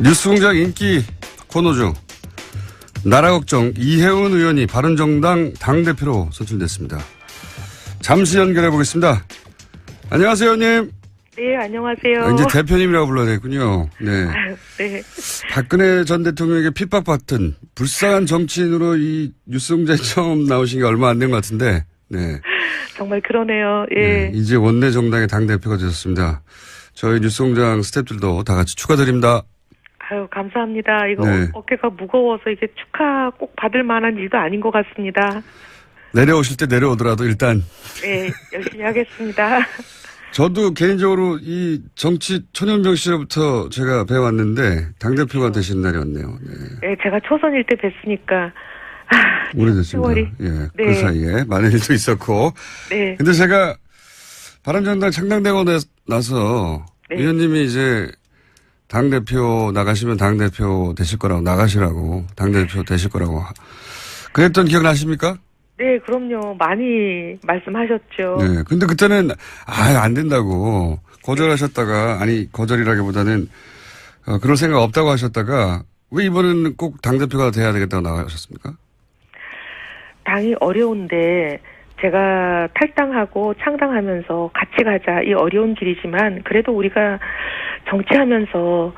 뉴스공장 인기 코너 중 나라 걱정 이혜훈 의원이 바른정당 당대표로 선출됐습니다. 잠시 연결해 보겠습니다. 안녕하세요, 의원님. 네, 안녕하세요. 이제 대표님이라고 불러야 되겠군요. 네. 네. 박근혜 전 대통령에게 핍박받던 불쌍한 정치인으로 이 뉴스공장에 처음 나오신 게 얼마 안 된 것 같은데, 네. 정말 그러네요. 예. 네, 이제 원내 정당의 당대표가 되셨습니다. 저희 뉴스공장 스태프들도 다 같이 축하드립니다. 아유, 감사합니다. 이거 네. 어깨가 무거워서 이게 축하 꼭 받을 만한 일도 아닌 것 같습니다. 내려오실 때 내려오더라도 일단. 네, 열심히 하겠습니다. 저도 개인적으로 이 정치 초년병 시절부터 제가 배워왔는데 당대표가 되신 날이 왔네요. 네. 네, 제가 초선일 때 뵀으니까. 오래됐습니다. 예, 네. 그 사이에 많은 일도 있었고. 네. 근데 제가 바른정당 창당되고 나서 네. 의원님이 이제 당대표 나가시면 당대표 되실 거라고 나가시라고 당대표 되실 거라고 그랬던 기억 나십니까? 네, 그럼요. 많이 말씀하셨죠. 네. 근데 그때는 안 된다고 거절하셨다가 아니 거절이라기보다는 그럴 생각 없다고 하셨다가 왜 이번에는 꼭 당대표가 돼야 되겠다고 나가셨습니까? 당이 어려운데 제가 탈당하고 창당하면서 같이 가자. 이 어려운 길이지만 그래도 우리가 정치하면서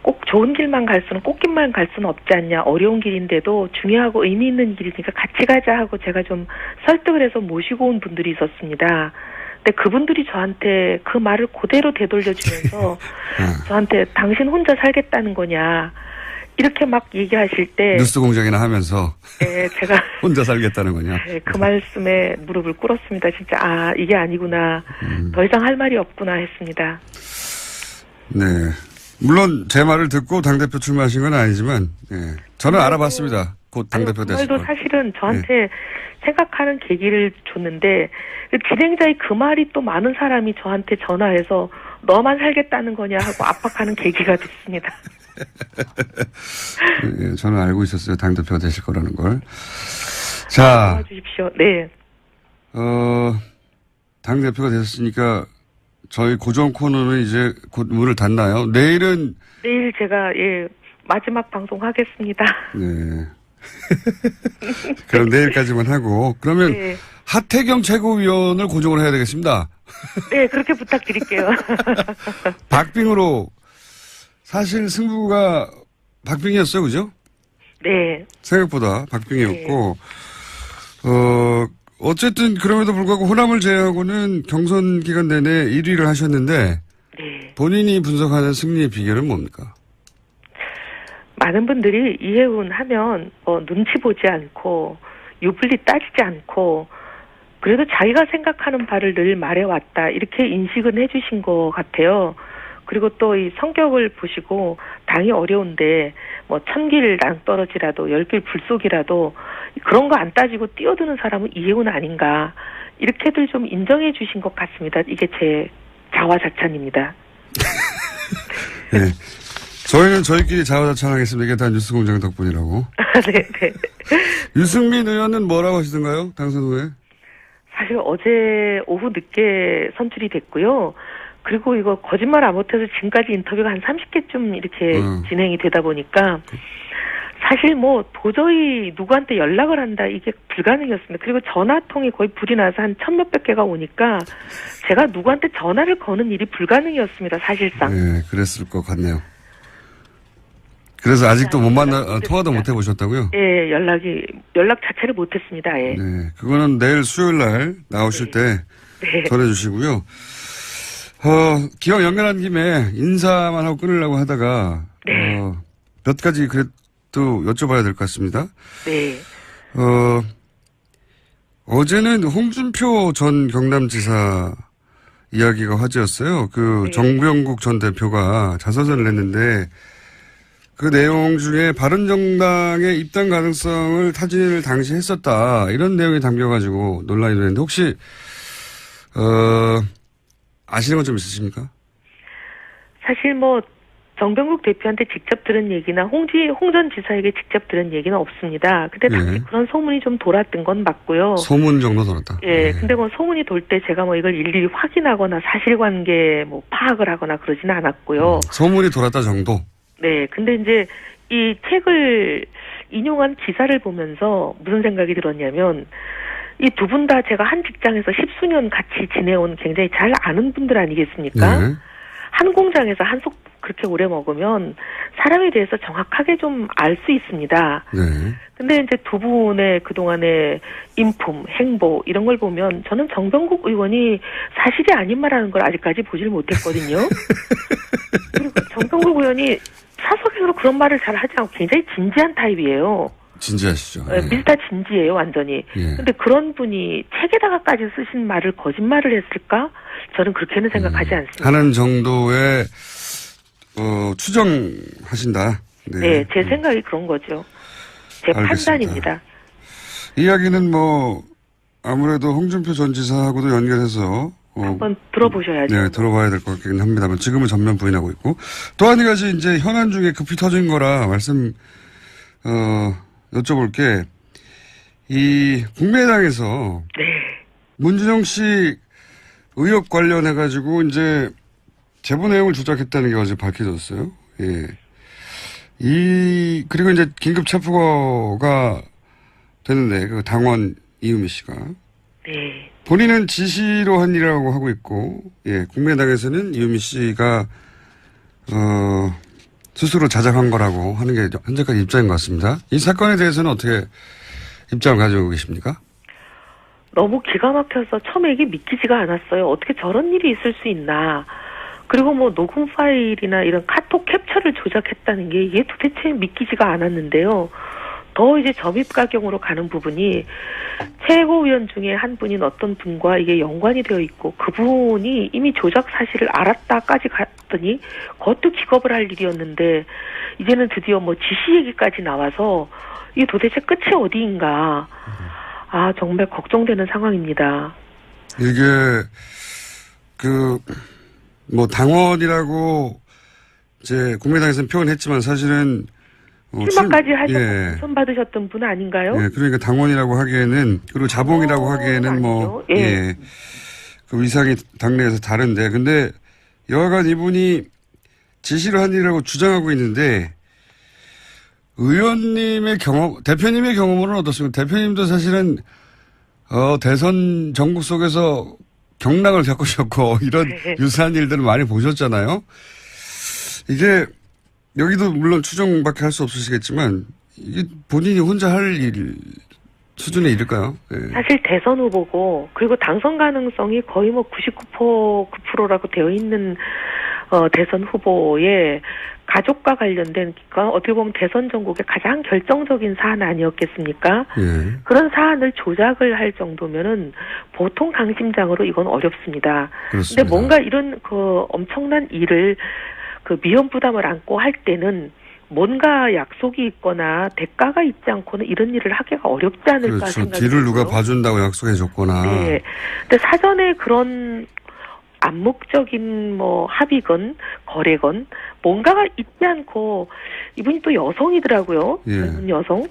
꼭 좋은 길만 갈 수는 꽃길만 갈 수는 없지 않냐. 어려운 길인데도 중요하고 의미 있는 길이니까 같이 가자 하고 제가 좀 설득을 해서 모시고 온 분들이 있었습니다. 근데 그분들이 저한테 그 말을 그대로 되돌려주면서 저한테 당신 혼자 살겠다는 거냐. 이렇게 막 얘기하실 때 뉴스 공장이나 하면서 네, 제가 혼자 살겠다는 거냐? 네, 그 말씀에 무릎을 꿇었습니다. 진짜 이게 아니구나. 더 이상 할 말이 없구나 했습니다. 네. 물론 제 말을 듣고 당대표 출마하신 건 아니지만 저는 알아봤습니다. 곧 당대표 되실 걸. 그 말도 사실은 저한테 생각하는 계기를 줬는데 진행자의 그 말이 또 많은 사람이 저한테 전화해서 너만 살겠다는 거냐 하고 압박하는 계기가 됐습니다. 예, 저는 알고 있었어요. 당대표가 되실 거라는 걸. 자. 도와주십시오. 네. 당대표가 되셨으니까 저희 고정 코너는 이제 곧 문을 닫나요? 내일 제가, 마지막 방송 하겠습니다. 네. 그럼 내일까지만 하고. 그러면 네. 하태경 최고위원을 고정을 해야 되겠습니다. 네, 그렇게 부탁드릴게요. 박빙으로 사실 승부가 박빙이었어요, 그죠? 네. 생각보다 박빙이었고, 어쨌든 그럼에도 불구하고 호남을 제외하고는 경선 기간 내내 1위를 하셨는데, 네. 본인이 분석하는 승리의 비결은 뭡니까? 많은 분들이 이혜훈 하면 눈치 보지 않고 유불리 따지지 않고 그래도 자기가 생각하는 바를 늘 말해왔다 이렇게 인식은 해주신 것 같아요. 그리고 또 이 성격을 보시고 당이 어려운데 뭐 1000길 낭떠러지라도 10길 불속이라도 그런 거 안 따지고 뛰어드는 사람은 이혜훈 아닌가 이렇게들 좀 인정해 주신 것 같습니다. 이게 제 자화자찬입니다. 네. 저희는 저희끼리 자화자찬하겠습니다. 이게 다 뉴스공장 덕분이라고. 네. 유승민 의원은 뭐라고 하시던가요? 당선 후에? 사실 어제 오후 늦게 선출이 됐고요. 그리고 이거 거짓말 안 못해서 지금까지 인터뷰가 한 30개쯤 이렇게 진행이 되다 보니까 사실 뭐 도저히 누구한테 연락을 한다 이게 불가능이었습니다. 그리고 전화통이 거의 불이 나서 한 1000몇백 개가 오니까 제가 누구한테 전화를 거는 일이 불가능이었습니다. 사실상. 네, 그랬을 것 같네요. 그래서 아직도 못 통화도 못 해보셨다고요? 예, 연락 자체를 못했습니다. 예. 네, 그거는 내일 수요일 날 나오실 때 전해주시고요. 기왕 연결한 김에 인사만 하고 끊으려고 하다가 몇 가지 그래도 여쭤봐야 될 것 같습니다. 네. 어제는 홍준표 전 경남지사 이야기가 화제였어요. 정병국 전 대표가 자서전을 냈는데 그 내용 중에 바른정당의 입당 가능성을 타진을 당시 했었다. 이런 내용이 담겨가지고 논란이 됐는데 혹시 아시는 건 좀 있으십니까? 사실 뭐 정병국 대표한테 직접 들은 얘기나 홍 전 지사에게 직접 들은 얘기는 없습니다. 근데 당시 그런 소문이 좀 돌았던 건 맞고요. 소문 정도 돌았다. 예, 근데 뭐 소문이 돌 때 제가 뭐 이걸 일일이 확인하거나 사실관계 뭐 파악을 하거나 그러지는 않았고요. 소문이 돌았다 정도. 네. 근데 이제 이 책을 인용한 기사를 보면서 무슨 생각이 들었냐면 이 두 분 다 제가 한 직장에서 10수년 같이 지내온 굉장히 잘 아는 분들 아니겠습니까? 네. 한 공장에서 한솥 그렇게 오래 먹으면 사람에 대해서 정확하게 좀 알 수 있습니다. 네. 근데 이제 두 분의 그동안의 인품, 행보 이런 걸 보면 저는 정병국 의원이 사실이 아닌 말하는 걸 아직까지 보질 못했거든요. 그리고 정병국 의원이 사석에서 그런 말을 잘 하지 않고 굉장히 진지한 타입이에요. 진지하시죠. 네. 미스터 진지해요, 완전히. 예. 근데 그런 분이 책에다가까지 쓰신 말을 거짓말을 했을까? 저는 그렇게는 생각하지 않습니다. 하는 정도의 추정하신다. 네, 제 생각이 그런 거죠. 제 알겠습니다. 판단입니다. 이야기는 뭐 아무래도 홍준표 전 지사하고도 연결해서 한번 들어보셔야죠. 네, 들어봐야 될 것 같긴 합니다만 지금은 전면 부인하고 있고 또 한 가지 이제 현안 중에 급히 터진 거라 말씀 여쭤볼게. 이 국민의당에서 네. 문준영 씨 의혹 관련해 가지고 이제 제보 내용을 조작했다는 게 어제 밝혀졌어요. 예. 그리고 이제 긴급 체포가 되는데 그 당원 이유미 씨가 네. 본인은 지시로 한 일이라고 하고 있고, 예, 국민의당에서는 이유미 씨가 스스로 자작한 거라고 하는 게 현재까지 입장인 것 같습니다. 이 사건에 대해서는 어떻게 입장을 가지고 계십니까? 너무 기가 막혀서 처음에 이게 믿기지가 않았어요. 어떻게 저런 일이 있을 수 있나. 그리고 뭐 녹음 파일이나 이런 카톡 캡처를 조작했다는 게 이게 도대체 믿기지가 않았는데요. 더 이제 점입가경으로 가는 부분이 최고위원 중에 한 분인 어떤 분과 이게 연관이 되어 있고 그분이 이미 조작 사실을 알았다까지 갔더니 그것도 기겁을 할 일이었는데 이제는 드디어 뭐 지시 얘기까지 나와서 이게 도대체 끝이 어디인가. 아, 정말 걱정되는 상황입니다. 이게 뭐 당원이라고 이제 국민의당에서는 표현했지만 사실은 출마까지 하셔서 예. 당선 받으셨던 분 아닌가요? 예, 그러니까 당원이라고 하기에는 그리고 자봉이라고 하기에는 뭐 아니죠. 예. 예. 그 위상이 당내에서 다른데 근데 여하간 이분이 지시를 한 일이라고 주장하고 있는데 의원님의 경험, 대표님의 경험은 어떻습니까? 대표님도 사실은 대선 전국 속에서 경락을 겪으셨고 이런 네. 유사한 일들을 많이 보셨잖아요. 이게 여기도 물론 추정밖에 할 수 없으시겠지만 이게 본인이 혼자 할 일 수준에 이를까요? 예. 사실 대선 후보고 그리고 당선 가능성이 거의 뭐 99%라고 되어 있는 대선 후보의 가족과 관련된 어떻게 보면 대선 전국의 가장 결정적인 사안 아니었겠습니까? 예. 그런 사안을 조작을 할 정도면은 보통 강심장으로 이건 어렵습니다. 그렇습니다. 근데 뭔가 이런 엄청난 일을 미연 부담을 안고 할 때는 뭔가 약속이 있거나 대가가 있지 않고는 이런 일을 하기가 어렵지 않을까 그렇죠. 생각이 뒤를 들고요. 누가 봐준다고 약속해 줬거나. 네. 근데 사전에 그런 암묵적인 뭐 합의건 거래건 뭔가가 있지 않고 이분이 또 여성이더라고요. 예. 젊은 여성.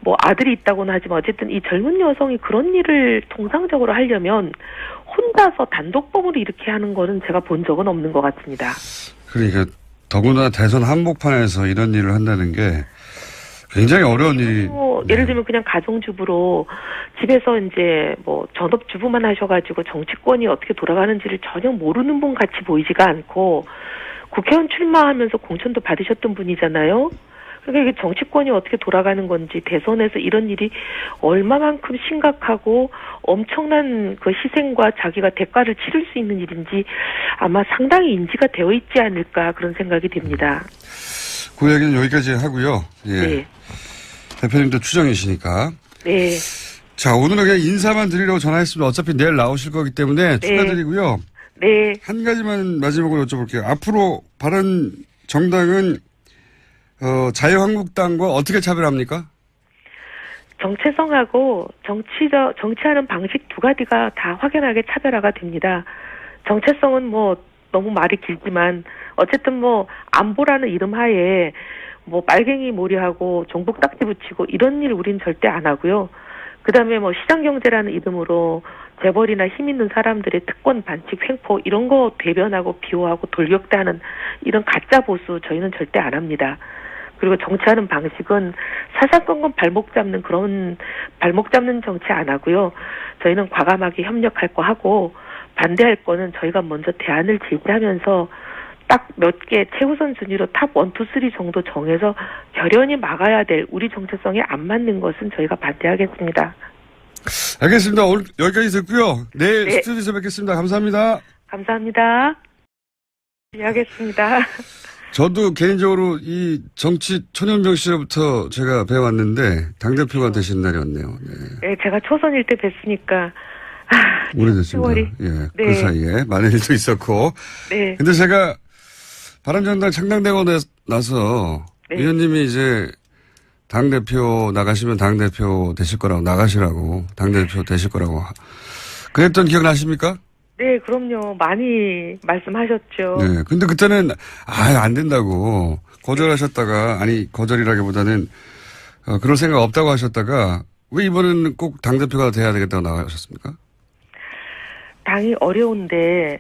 뭐 아들이 있다고는 하지만 어쨌든 이 젊은 여성이 그런 일을 통상적으로 하려면 혼자서 단독범으로 이렇게 하는 거는 제가 본 적은 없는 것 같습니다. 그러니까 더구나 대선 한복판에서 이런 일을 한다는 게 굉장히 어려운 일이. 예를 들면 그냥 가정주부로 집에서 이제 뭐 전업주부만 하셔가지고 정치권이 어떻게 돌아가는지를 전혀 모르는 분 같이 보이지가 않고 국회의원 출마하면서 공천도 받으셨던 분이잖아요. 그러니까 이게 정치권이 어떻게 돌아가는 건지 대선에서 이런 일이 얼마만큼 심각하고 엄청난 그 희생과 자기가 대가를 치를 수 있는 일인지 아마 상당히 인지가 되어 있지 않을까 그런 생각이 듭니다. 그 이야기는 여기까지 하고요. 예. 네. 대표님도 추정이시니까. 네. 자, 오늘은 그냥 인사만 드리려고 전화했습니다. 어차피 내일 나오실 거기 때문에 축하드리고요. 네. 한 가지만 마지막으로 여쭤볼게요. 앞으로 바른 정당은 자유한국당과 어떻게 차별합니까? 정체성하고 정치하는 방식 두 가지가 다 확연하게 차별화가 됩니다. 정체성은 뭐 너무 말이 길지만 어쨌든 뭐 안보라는 이름 하에 뭐 빨갱이 몰이하고 종북 딱지 붙이고 이런 일 우린 절대 안 하고요. 그다음에 뭐 시장경제라는 이름으로 재벌이나 힘 있는 사람들의 특권 반칙 횡포 이런 거 대변하고 비호하고 돌격대하는 이런 가짜 보수 저희는 절대 안 합니다. 그리고 정치하는 방식은 사사건건 발목 잡는 그런 발목 잡는 정치 안 하고요. 저희는 과감하게 협력할 거 하고 반대할 거는 저희가 먼저 대안을 제시하면서 딱 몇 개 최우선 순위로 탑 1, 2, 3 정도 정해서 결연히 막아야 될 우리 정체성에 안 맞는 것은 저희가 반대하겠습니다. 알겠습니다. 오늘 여기까지 듣고요. 내일 네. 스튜디오에서 뵙겠습니다. 감사합니다. 감사합니다. 네, 하겠습니다. 저도 개인적으로 이 정치 초년병 시절부터 제가 배워왔는데 당대표가 되신 날이 왔네요. 네. 네, 제가 초선일 때 뵀으니까 오래됐습니다. 세월이. 예, 네. 그 사이에 많은 일도 있었고. 네. 근데 제가 바른정당 창당되고 나서 네. 의원님이 이제 당대표 나가시면 당대표 되실 거라고 나가시라고 당대표 되실 거라고 그랬던 기억나십니까? 네, 그럼요. 많이 말씀하셨죠. 네. 근데 그때는 안 된다고 거절하셨다가 아니 거절이라기보다는 그럴 생각 없다고 하셨다가 왜 이번에는 꼭 당대표가 돼야 되겠다고 나가셨습니까? 당이 어려운데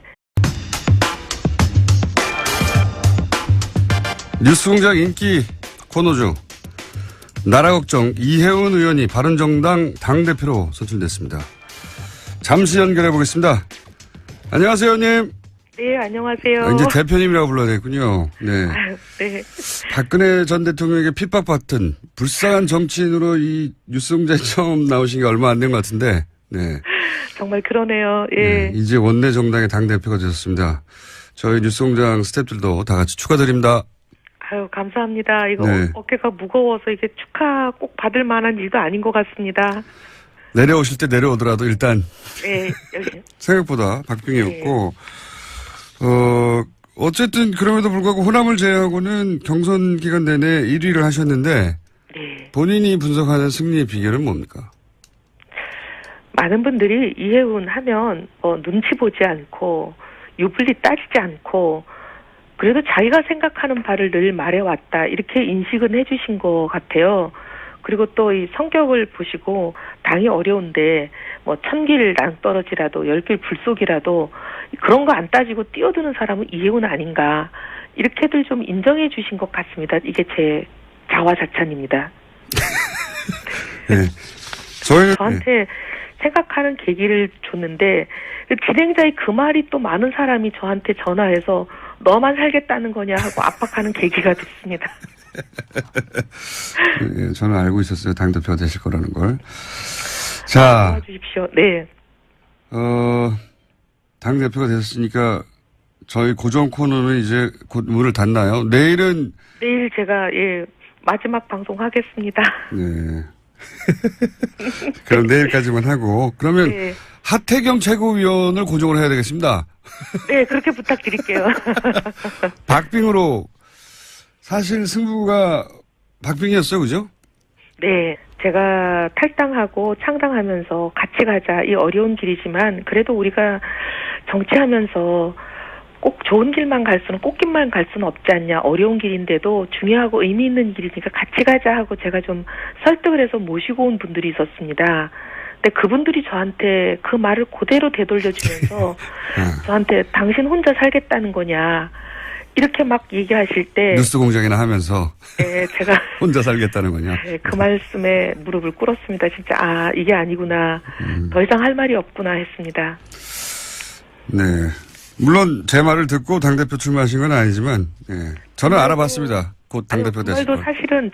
뉴스공장 인기 코너죠. 나라 걱정 이혜훈 의원이 바른정당 당대표로 선출됐습니다. 잠시 연결해 보겠습니다. 안녕하세요, 의원님. 네, 안녕하세요. 이제 대표님이라고 불러야 되겠군요. 네. 아유, 네. 박근혜 전 대통령에게 핍박받던 불쌍한 정치인으로 이 뉴스공장에 처음 나오신 게 얼마 안 된 것 같은데, 네. 정말 그러네요. 예. 네. 이제 원내 정당의 당대표가 되셨습니다. 저희 뉴스공장 스태프들도 다 같이 축하드립니다. 아유, 감사합니다. 이거 네. 어깨가 무거워서 이게 축하 꼭 받을 만한 일도 아닌 것 같습니다. 내려오실 때 내려오더라도 일단 네, 여기. 생각보다 박빙이었고, 어쨌든 그럼에도 불구하고 호남을 제외하고는 경선 기간 내내 1위를 하셨는데 네. 본인이 분석하는 승리의 비결은 뭡니까? 많은 분들이 이혜훈 하면 눈치 보지 않고 유불리 따지지 않고 그래도 자기가 생각하는 바를 늘 말해왔다 이렇게 인식은 해주신 것 같아요. 그리고 또 이 성격을 보시고 당이 어려운데 뭐 1000길 낭떠러지라도 10길 불속이라도 그런 거 안 따지고 뛰어드는 사람은 이혜훈 아닌가 이렇게들 좀 인정해 주신 것 같습니다. 이게 제 자화자찬입니다. 네. 저희는 저한테 생각하는 계기를 줬는데 그 진행자의 그 말이 또 많은 사람이 저한테 전화해서 너만 살겠다는 거냐 하고 압박하는 계기가 됐습니다. 네, 저는 알고 있었어요. 당대표가 되실 거라는 걸. 자, 도와주십시오. 네. 당대표가 되셨으니까 저희 고정 코너는 이제 곧 문을 닫나요? 내일 제가 마지막 방송 하겠습니다. 네. 그럼 내일까지만 하고 그러면 네. 하태경 최고위원을 고정을 해야 되겠습니다. 네, 그렇게 부탁드릴게요. 박빙으로 사실 승부가 박빙이었어요, 그죠? 네, 제가 탈당하고 창당하면서 같이 가자 이 어려운 길이지만 그래도 우리가 정치하면서 꼭 좋은 길만 갈 수는 꽃길만 갈 수는 없지 않냐. 어려운 길인데도 중요하고 의미 있는 길이니까 같이 가자 하고 제가 좀 설득을 해서 모시고 온 분들이 있었습니다. 근데 그분들이 저한테 그 말을 그대로 되돌려주면서 저한테 당신 혼자 살겠다는 거냐 이렇게 막 얘기하실 때 뉴스 공장이나 하면서 네, 제가 혼자 살겠다는 거냐. 네, 그 말씀에 무릎을 꿇었습니다. 진짜 이게 아니구나. 더 이상 할 말이 없구나 했습니다. 네. 물론 제 말을 듣고 당대표 출마하신 건 아니지만 저는 알아봤습니다. 곧 당대표 되실 그 말도 걸. 사실은